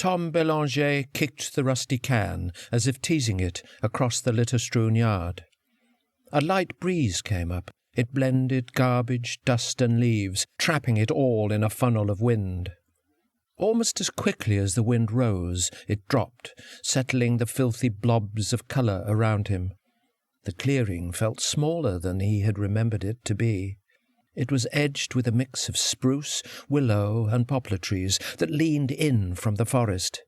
Tom Belanger kicked the rusty can, as if teasing it, across the litter-strewn yard. A light breeze came up. It blended garbage, dust and leaves, trapping it all in a funnel of wind. Almost as quickly as the wind rose, it dropped, settling the filthy blobs of colour around him. The clearing felt smaller than he had remembered it to be. It was edged with a mix of spruce, willow and poplar trees that leaned in from the forest.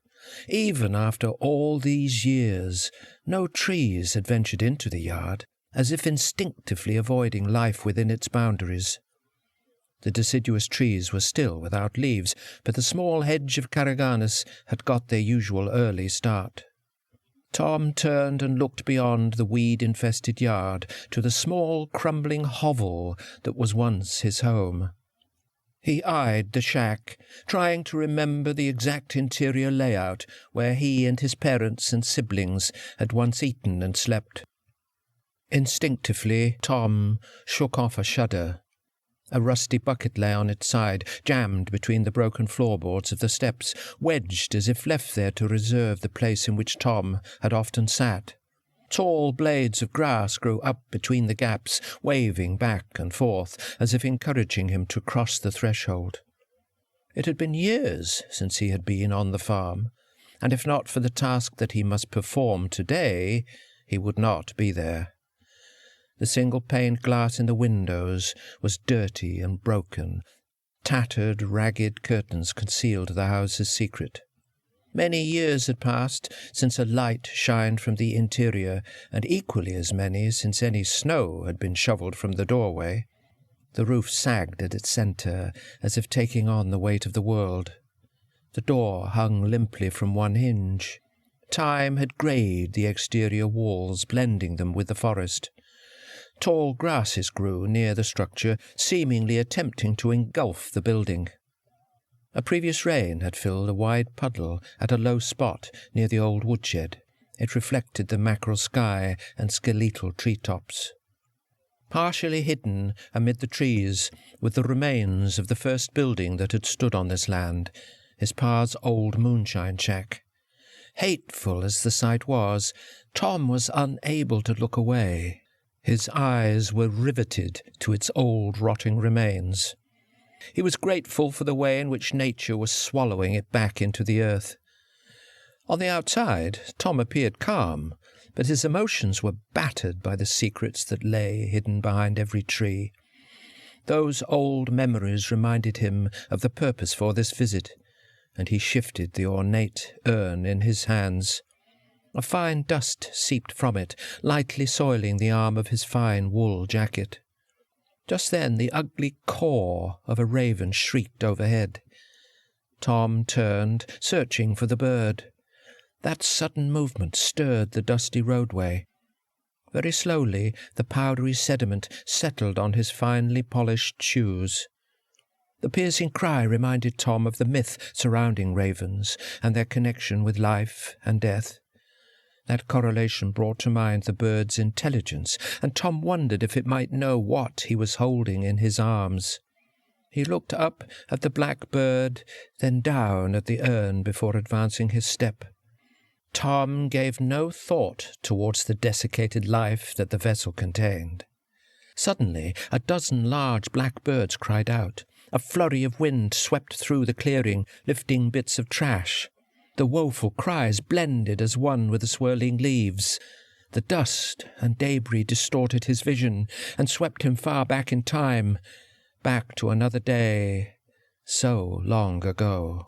Even after all these years, no trees had ventured into the yard, as if instinctively avoiding life within its boundaries. The deciduous trees were still without leaves, but the small hedge of carraganus had got their usual early start. Tom turned and looked beyond the weed-infested yard to the small, crumbling hovel that was once his home. He eyed the shack, trying to remember the exact interior layout where he and his parents and siblings had once eaten and slept. Instinctively, Tom shook off a shudder. A rusty bucket lay on its side, jammed between the broken floorboards of the steps, wedged as if left there to reserve the place in which Tom had often sat. Tall blades of grass grew up between the gaps, waving back and forth, as if encouraging him to cross the threshold. It had been years since he had been on the farm, and if not for the task that he must perform today, he would not be there. The single-paned glass in the windows was dirty and broken. Tattered, ragged curtains concealed the house's secret. Many years had passed since a light shined from the interior, and equally as many since any snow had been shovelled from the doorway. The roof sagged at its centre, as if taking on the weight of the world. The door hung limply from one hinge. Time had greyed the exterior walls, blending them with the forest. Tall grasses grew near the structure, seemingly attempting to engulf the building. A previous rain had filled a wide puddle at a low spot near the old woodshed. It reflected the mackerel sky and skeletal treetops. Partially hidden amid the trees were the remains of the first building that had stood on this land, his pa's old moonshine shack. Hateful as the sight was, Tom was unable to look away. His eyes were riveted to its old rotting remains. He was grateful for the way in which nature was swallowing it back into the earth. On the outside, Tom appeared calm, but his emotions were battered by the secrets that lay hidden behind every tree. Those old memories reminded him of the purpose for this visit, and he shifted the ornate urn in his hands. A fine dust seeped from it, lightly soiling the arm of his fine wool jacket. Just then the ugly caw of a raven shrieked overhead. Tom turned, searching for the bird. That sudden movement stirred the dusty roadway. Very slowly the powdery sediment settled on his finely polished shoes. The piercing cry reminded Tom of the myth surrounding ravens and their connection with life and death. That correlation brought to mind the bird's intelligence, and Tom wondered if it might know what he was holding in his arms. He looked up at the black bird, then down at the urn before advancing his step. Tom gave no thought towards the desiccated life that the vessel contained. Suddenly, a dozen large black birds cried out. A flurry of wind swept through the clearing, lifting bits of trash. The woeful cries blended as one with the swirling leaves. The dust and debris distorted his vision and swept him far back in time, back to another day, so long ago.